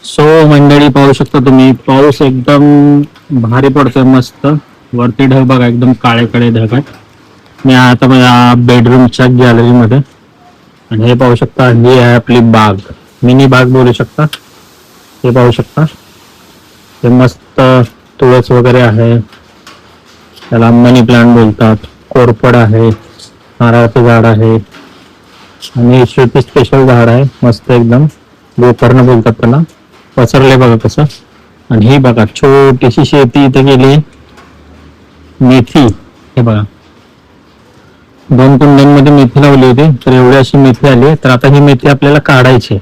So मंडळी पाहू शकता तुम्ही, पाऊस एकदम भारी पडतोय, मस्त. वरती ढग बघा, एकदम काळे काळे ढग आहेत. मी आता माझ्या बेडरूमच्या गॅलरीमध्ये, आणि हे पाहू शकता, ही आहे आपली बाग, मिनी बाग बोलू शकता. हे पाहू शकता, हे मस्त तुळस वगैरे आहे, त्याला मनी प्लांट बोलतात. कोरफड आहे, नारळाचं झाड आहे, आणि शेवटी स्पेशल झाड आहे, मस्त एकदम गोकर्ण बोलतात त्याला. पसरले बघा कसं. आणि ही बघा छोटीशी शेती इथे गेली, मेथी. हे बघा, 2 कुंड्यांमध्ये मेथी लावली होती, तर एवढी अशी मेथी आली. तर आता ही मेथी आपल्याला काढायची,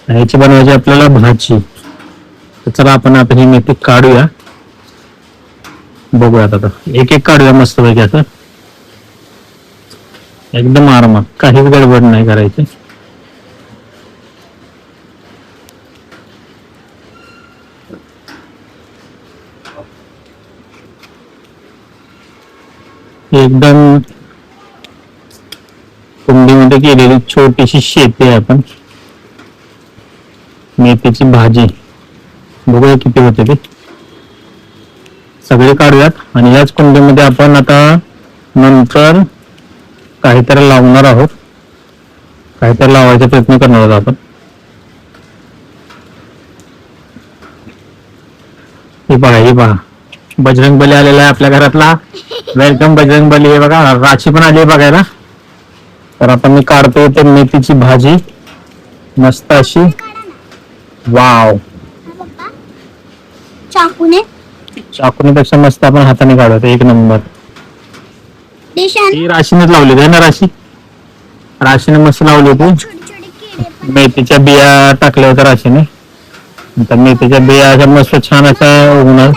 ह्याची बनवायची आपल्याला भाजी. तर चला आपण आता ही मेथी काढूया, बघूयात. आता एक एक काढूया मस्त पैकी, असं एकदम आरामात, काहीच गडबड नाही करायची. एकदम कुंडीमध्ये केलेली छोटीशी शेती आहे. आपण मेथीची भाजी बघूया किती होते ते, सगळे काढूयात. आणि याच कुंडीमध्ये आपण आता नंतर काहीतरी लावणार आहोत, काहीतरी लावायचा प्रयत्न करणार आहोत आपण. हे पहा, हे पहा, बजरंग बली आलेला आहे आपल्या घरातला. वेलकम बजरंग बली. हे बघा, राशी पण आली आहे बघायला. तर आता मी काढतोय ते मेथीची भाजी, मस्त अशी. वाव, चाकूनेपेक्षा मस्त आपण हाताने काढतो, एक नंबर. ही राशीनेच लावली आहे ना, राशीने मस्त लावली होती. मेथीच्या बिया टाकल्या होत्या राशीने, तर मेथीच्या बिया अशा मस्त छान अशा उगणार.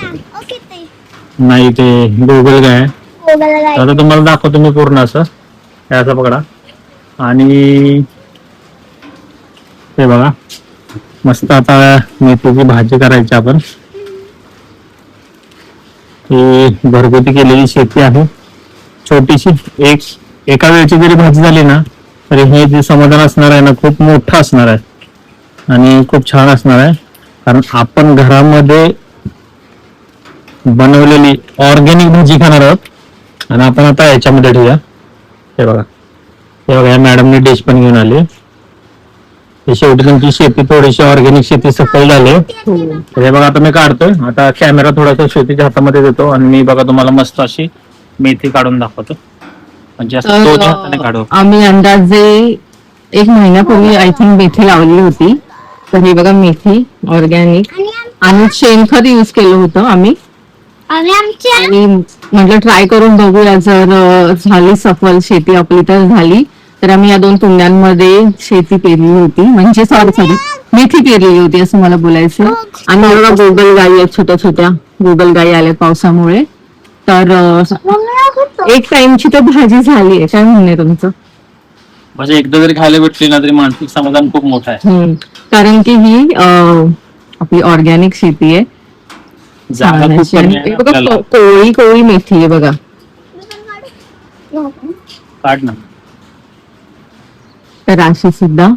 नाही, ते गोगल गाय. आता तुम्हाला दाखवतो मी पूर्ण असं, असं पकडा. आणि हे बघा, मस्त आता मेथीची भाजी करायची आपण. ही घरगुती केलेली शेती आहे, छोटीशी. एका वेळची जरी भाजी झाली ना, तरी हे जे समाधान असणार आहे ना, खूप मोठं असणार आहे आणि खूप छान असणार आहे. कारण आपण घरामध्ये बनवलेली ऑर्गॅनिक भाजी खाणार आहोत. आणि आपण आता याच्यामध्ये ठेवूया. हे बघा, हे बघा, या मॅडमने डिश पण घेऊन आली. शेवटी तुमची शेती थोडीशी ऑर्गॅनिक शेती सफल झाली. हे बघा, आता मी काढतोय. आता कॅमेरा थोडासा शेतीच्या हातामध्ये देतो, आणि मी बघा तुम्हाला मस्त अशी मेथी काढून दाखवतो. म्हणजे असं दोन्ही हाताने काढू. आम्ही अंदाजे 1 महिन्यापूर्वी आय थिंक मेथी लावली होती. तर हे बघा, मेथी ऑर्गॅनिक आणि शेणखत यूज केलं होतं आम्ही. आणि म्हटलं ट्राय करून बघूया, जर झाली सफल शेती आपली तर झाली. तर आम्ही या 2 कुंड्यांमध्ये शेती पेरली होती, म्हणजे सॉरी मेथी पेरलेली होती असं मला बोलायचं. आणि बघा, गोगल गाई आहेत, छोट्या छोट्या गोगल गाई आल्या पावसामुळे. तर एक टाइमची तर भाजी झाली आहे. काय म्हणणे तुमचं? म्हणजे एकदा जरी खायला भेटली ना, तरी मानसिक समाधान खूप मोठं आहे. कारण की ही आपली ऑर्गॅनिक शेती आहे. कोळी कोळी मेथी आहे बघा. काढ ना. तर राशी सुद्धा.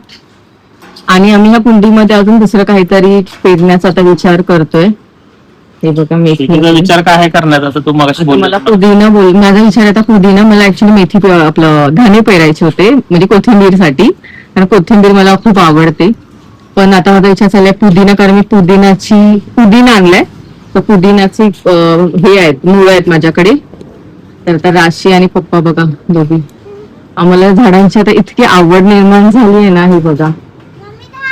आणि आम्ही ह्या कुंडीमध्ये अजून दुसरं काहीतरी पेरण्याचा आता विचार करतोय. हे बघा, मेथी. विचार काय आहे करण्याचा? तू मगाशी मला पुदिना माझा विचार आता पुदिना. मला ऍक्च्युली मेथी आपलं धाणे पेरायचे होते, म्हणजे कोथिंबीरसाठी. कारण कोथिंबीर मला खूप आवडते. पण आता माझा विचार चाललाय पुदिना, कारण मी पुदिना आणलाय. तर पुदिनाची हे आहेत, मुळं आहेत माझ्याकडे. तर आता राशी आणि पप्पा बघा दोघी, आम्हाला झाडांची आता इतकी आवड निर्माण झाली आहे ना. हे बघा,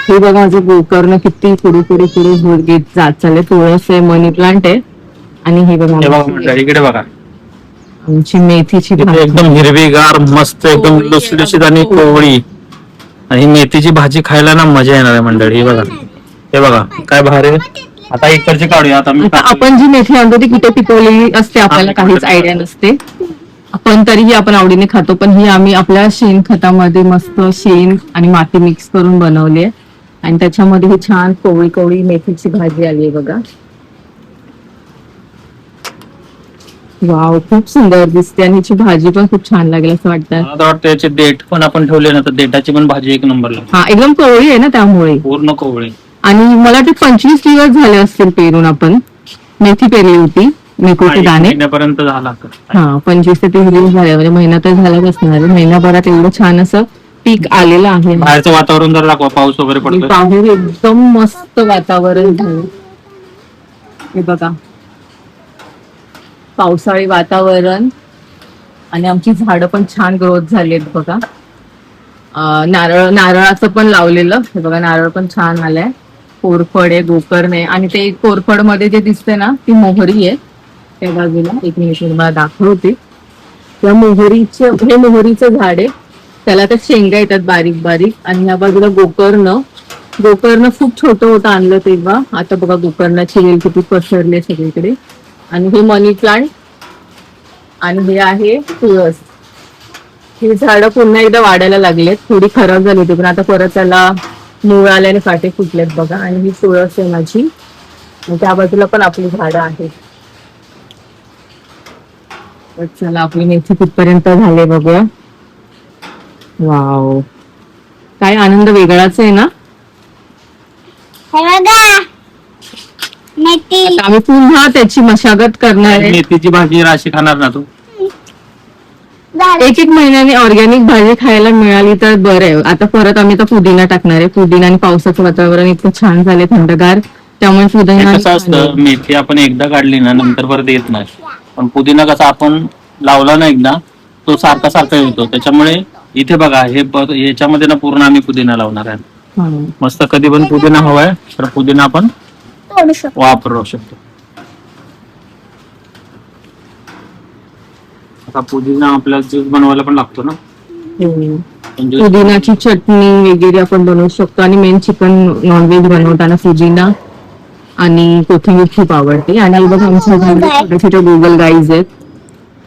हे बघा, माझं गोकर्ण किती पुढे जात चालले. तुळस आहे, मनी प्लांट आहे. आणि हे बघा, इकडे बघा, आमची मेथीची भाजी एकदम हिरवीगार, मस्त एकदम लुसलुशीत आणि कोवळी. आणि मेथीची भाजी खायला ना मजा येणार आहे मंडळी. हे बघा, हे बघा काय भारी. आता इकडची काढूया. आता आपण जी मेथी आणतो ती कुठे पिकवलेली असते आपल्याला काहीच आयडिया नसते. पण तरीही आपण आवडीने खातो. पण ही आम्ही आपल्या शेणखतामध्ये मस्त शेण आणि माती मिक्स करून बनवली आहे. आणि त्याच्यामध्ये ही छान कोवळी कोवळी मेथीची भाजी आली आहे बघा. वाव, खूप सुंदर दिसते. आणि हिची भाजी पण खूप छान लागेल असं वाटतं. मला वाटतं याचे देठ पण आपण ठेवले ना, तर देठाची पण भाजी एक नंबर लागते. हा, एकदम कोवळी आहे ना, त्यामुळे पूर्ण कोवळी. आणि मला ते 25 दिवस झाले असतील पेरून आपण मेथी पेरली होती मेथीचे दाणे. महिन्यापर्यंत झाला तर. हा 25 ते 30 दिवस झाले म्हणजे महिना तर झालाच असणार आहे. महिनाभरात एवढं छान असं पीक आलेलं आहे. बाहेरचं वातावरण जर दाखवा, पाऊस वगैरे पडतो. बाहेर एकदम मस्त वातावरण झालं हे बघा, पावसाळी वातावरण. आणि आमची झाडं पण छान ग्रोथ झाली आहेत बघा. नारळाचं पण लावलेलं हे बघा, नारळ पण छान आलाय. कोरफड आहे, गोकर्ण आहे आणि ते कोरफड मध्ये जे दिसते ना ती मोहरी आहे त्या बाजूला. एक मिनिट मला दाखवते. त्या मोहरीचं, हे मोहरीचं झाड आहे, त्याला तर शेंगा येतात बारीक बारीक. आणि या बाजूला गोकर्ण खूप छोटं होतं आणलं तेव्हा. आता बघा गोकर्णाची वेल किती पसरली सगळीकडे. आणि हे मनी प्लांट आणि हे आहे तुळस. ही झाडं पुन्हा एकदा वाढायला लागलेत. थोडी खराब झाली होती पण आता परत त्याला मूळ आल्याने काटे फुटलेत बघा. आणि ही तुळस आहे माझी. त्या बाजूला पण आपली झाडं आहेत. चला आपली मेथी कुठपर्यंत झाले बघूया. वाव, काय आनंद वेगळाच आहे ना. आता आम्ही पुन्हा त्याची मशागत करणार आहे. मेथीची भाजी राशी खाणार ना तू? एक महिन्याने ऑर्गॅनिक भाजी खायला मिळाली तर बरं आहे. आता परत आम्ही तर पुदिना टाकणार आहे. पुदिना आणि पावसाचं वातावरण इतकं छान झाले, थंडगार, त्यामुळे पुदिना. कसं असतं, मेथी आपण एकदा काढली ना नंतर परत येत नाही. पण पुदिना कसा आपण लावला ना एकदा, तो सारखा सारखा येतो. त्याच्यामुळे इथे बघा, हे याच्यामध्ये ना पूर्ण आम्ही पुदिना लावणार आहे. मस्त. कधी पण पुदिना हवाय तर पुदिना आपण वापरू शकतो. आता पुदिना आपल्याला ज्यूस बनवायला पण लागतो ना. पुदिनाची चटणी वगैरे आपण बनवू शकतो. आणि मेन चिकन नॉनव्हेज बनवताना पुदिना आणि कोथिंबीर खूप आवडते. आणि बघ आमच्या घरात छोट्या छोट्या गुगल गाईज आहेत.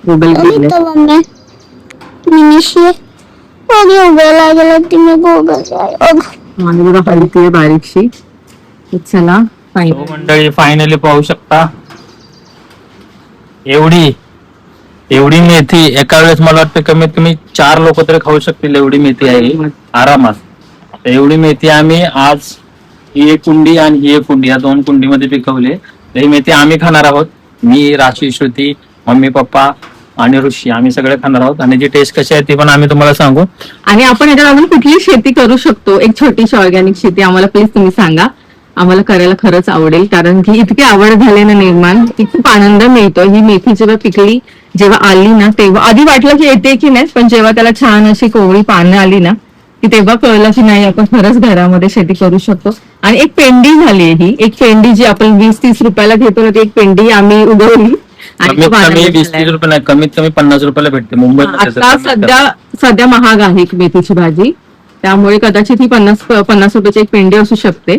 गुगल गाईज आणि बघा हलकी आहे बारीकशी. चला मंडळी, फायनली पाहू शकता एवढी मेथी एका वेळेस मला वाटतं कमीत कमी 4 लोक तरी खाऊ शकतील एवढी मेथी आहे आरामात. एवढी मेथी आम्ही आज ही एक कुंडी आणि ही एक कुंडी, या 2 कुंडीमध्ये पिकवले. ही मेथी आम्ही खाणार आहोत. मी, राशी, श्रुती, मम्मी, पप्पा आणि ऋषी, आम्ही सगळे खाणार आहोत. आणि जी टेस्ट कशी आहे ती पण आम्ही तुम्हाला सांगू. आणि आपण याच्यात अजून कुठली शेती करू शकतो, एक छोटीशी ऑर्गॅनिक शेती आम्हाला प्लीज तुम्ही सांगा. आम्हाला करायला खरंच आवडेल, कारण की इतकी आवड झाली ना निर्माण, की खूप आनंद मिळतो. ही मेथी जेव्हा पिकली, जेव्हा आली ना, तेव्हा आधी वाटलं की येते की नाही, पण जेव्हा त्याला छान अशी कोवळी पानं आली ना, की तेव्हा कळलं की नाही आपण खरंच घरामध्ये शेती करू शकतो. आणि एक पेंडी झाली ही, एक पेंडी जी आपण 20-30 रुपयाला घेतो ना, ती एक पेंडी आम्ही उगवली. कमीत कमी 20-30 रुपये नाही, कमीत कमी 50 रुपयाला भेटते मुंबईत. आता सध्या महाग आहे मेथीची भाजी, त्यामुळे कदाचित ही 50 रुपयाची एक पेंडी असू शकते.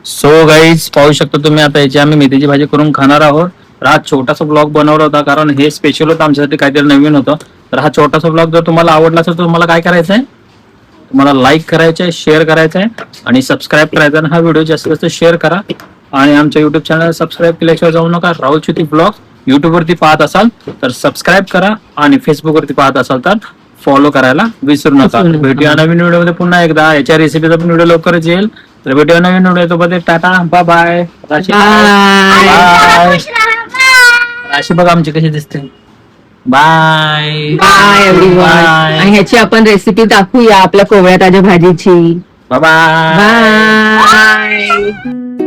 सो गाईज, पाहू शकता तुम्ही. आता याची आम्ही मेथीची भाजी करून खाणार आहोत. तर हा छोटासा ब्लॉग बनवला होता, कारण हे स्पेशल होतं आमच्यासाठी, काहीतरी नवीन होतं. तर हा छोटासा ब्लॉग जर तुम्हाला आवडला असेल तर तुम्हाला काय करायचं आहे, तुम्हाला लाईक करायचं आहे, शेअर करायचं आहे आणि सबस्क्राईब करायचा आहे. हा व्हिडिओ जास्तीत जास्त शेअर करा. आणि आमच्या युट्यूब चॅनल सबस्क्राईब केल्याशिवाय जाऊ नका. राहुल श्रुती ब्लॉग युट्यूबवरती पाहत असाल तर सबस्क्राईब करा, आणि फेसबुकवरती पाहत असाल तर फॉलो करायला विसरू नका. भेटूया नवीन व्हिडिओमध्ये पुन्हा एकदा. याच्या रेसिपीचा पण व्हिडिओ लवकरच येईल. तर भेटूया नवीन व्हिडिओ. सोबत टाटा, बाय बाय. राशी बघा आमची कशी दिसते. Bye bye everyone. आणि ह्याची आपण रेसिपी दाखवूया आपल्या कोवळ्या ताज्या भाजीची. Bye bye. बाय.